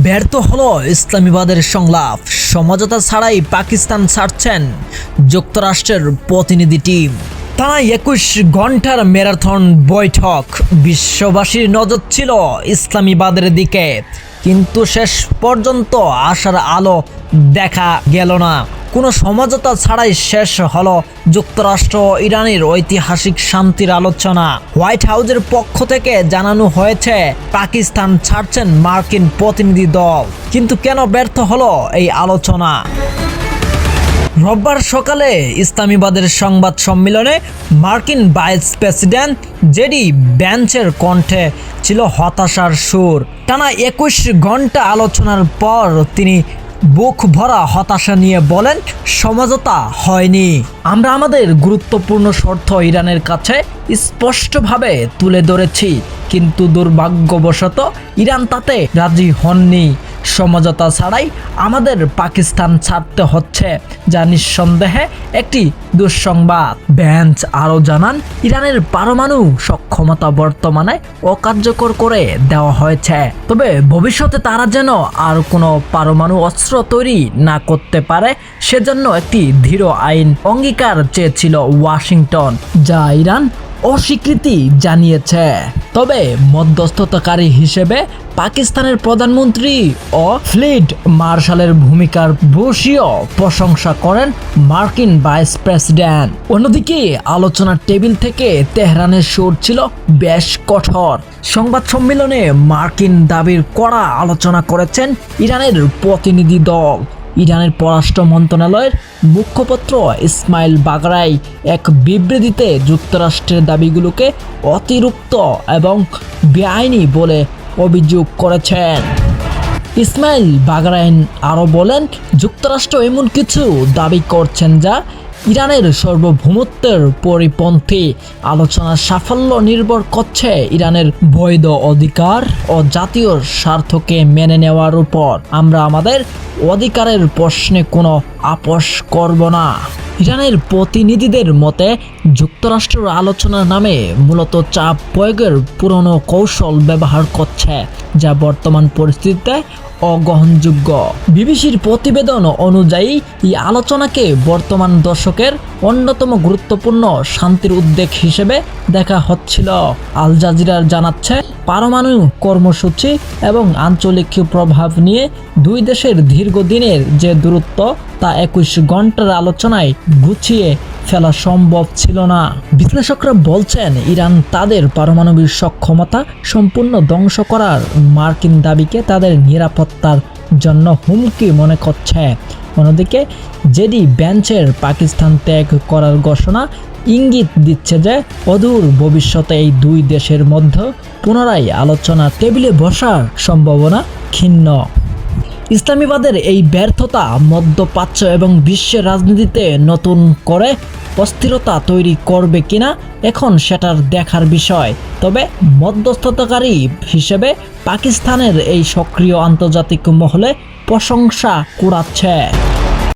ব্যর্থ হলো ইসলামাবাদের সংলাপ। সমঝোতা ছাড়াই পাকিস্তান ছাড়ছেন যুক্তরাষ্ট্রের প্রতিনিধি টিম। টানা 21 ঘন্টার ম্যারাথন বৈঠক। বিশ্ববাসীর নজর ছিল ইসলামাবাদের দিকে, কিন্তু শেষ পর্যন্ত আশার আলো দেখা গেল না। কোনো সমঝোতা ছাড়াই শেষ হলো যুক্তরাষ্ট্র ও ইরানের ঐতিহাসিক শান্তির আলোচনা। হোয়াইট হাউসের পক্ষ থেকে জানানো হয়েছে পাকিস্তান ছাড়ছেন মার্কিন প্রতিনিধি দল। কিন্তু কেন ব্যর্থ হলো এই আলোচনা? রোববার সকালে ইসলামাবাদের সংবাদ সম্মেলনে মার্কিন ভাইস প্রেসিডেন্ট জেডি ভ্যান্সের কণ্ঠে ছিল হতাশার সুর। টানা 21 ঘন্টা আলোচনার পর তিনি বুক ভরা হতাশা নিয়ে বলেন, সমঝোতা হয়নি। আমরা আমাদের গুরুত্বপূর্ণ শর্ত ইরানের কাছে স্পষ্টভাবে তুলে ধরেছি, কিন্তু দুর্ভাগ্যবশত ইরান তাতে রাজি হননি। সমঝোতা ছাড়াই আমাদের পাকিস্তান ছাড়তে হচ্ছে, যা নিঃসন্দেহে একটি দুঃসংবাদ। ভ্যান্স আরও জানান, ইরানের পারমাণু সক্ষমতা বর্তমানে অকার্যকর করে দেওয়া হয়েছে, তবে ভবিষ্যতে তারা যেন আর কোনো পারমাণু অস্ত্র তৈরি না করতে পারে সেজন্য একটি দৃঢ় আইন অঙ্গীকার চেয়েছিল ওয়াশিংটন, যা ইরান অস্বীকৃতি জানিয়েছে। তবে মধ্যস্থতাকারী হিসেবে পাকিস্তানের প্রধানমন্ত্রী ও ফিল্ড মার্শালের ভূমিকার ভূয়সী প্রশংসা করেন মার্কিন ভাইস প্রেসিডেন্ট। অন্যদিকে আলোচনার টেবিল থেকে তেহরানের সুর ছিল বেশ কঠোর। সংবাদ সম্মেলনে মার্কিন দাবির কড়া আলোচনা করেছেন ইরানের প্রতিনিধি দল। ইরানের পররাষ্ট্র মন্ত্রণালয়ের মুখপাত্র ইসমাইল বাগরাই এক বিবৃতিতে যুক্তরাষ্ট্রের দাবিগুলোকে অতিরিক্ত এবং বেআইনি বলে অভিযোগ করেছেন। ইসমাইল বাগরাইন আরও বলেন, যুক্তরাষ্ট্র এমন কিছু দাবি করছেন যা ইরানের সার্বভৌমত্বের পরিপন্থী। আলোচনার সাফল্য নির্ভর করছে ইরানের বৈধ অধিকার ও জাতীয় স্বার্থকে মেনে নেওয়ার উপর। আমরা আমাদের অধিকারের প্রশ্নে কোনো আপোষ করব না। ইরানের প্রতিনিধিদের মতে, যুক্তরাষ্ট্রের আলোচনার নামে মূলত চাপ প্রয়োগের পুরনো কৌশল ব্যবহার করছে, যা বর্তমান পরিস্থিতিতে অগ্রহণযোগ্য। বিবিসির প্রতিবেদন অনুযায়ী এই আলোচনাকে বর্তমান দশকের অন্যতম গুরুত্বপূর্ণ শান্তির উদ্বেগ হিসেবে দেখা হচ্ছিল। আল জাজিরা জানাচ্ছে, পারমাণু কর্মসূচি এবং আঞ্চলিক প্রভাব নিয়ে দুই দেশের দীর্ঘদিনের যে দূরত্ব তা 21 ঘন্টার আলোচনায় গুছিয়ে ফেলা সম্ভব ছিল না। বিশ্লেষকরা বলছেন, ইরান তাদের পারমাণবিক সক্ষমতা সম্পূর্ণ ধ্বংস করার মার্কিন দাবিকে তাদের নিরাপত্তার জন্য হুমকি মনে করছে। অন্যদিকে জেডি ভ্যান্সের পাকিস্তান ত্যাগ করার ঘোষণা ইঙ্গিত দিচ্ছে যে অদূর ভবিষ্যতে এই দুই দেশের মধ্যে পুনরায় আলোচনা টেবিলে বসার সম্ভাবনা ক্ষীণ। ইসলামাবাদের এই ব্যর্থতা মধ্যপ্রাচ্য এবং বিশ্বের রাজনীতিতে নতুন করে অস্থিরতা তৈরি করবে কিনা এখন সেটার দেখার বিষয়। তবে মধ্যস্থতাকারী হিসেবে পাকিস্তানের এই সক্রিয় আন্তর্জাতিক মহলে প্রশংসা কুড়াচ্ছে।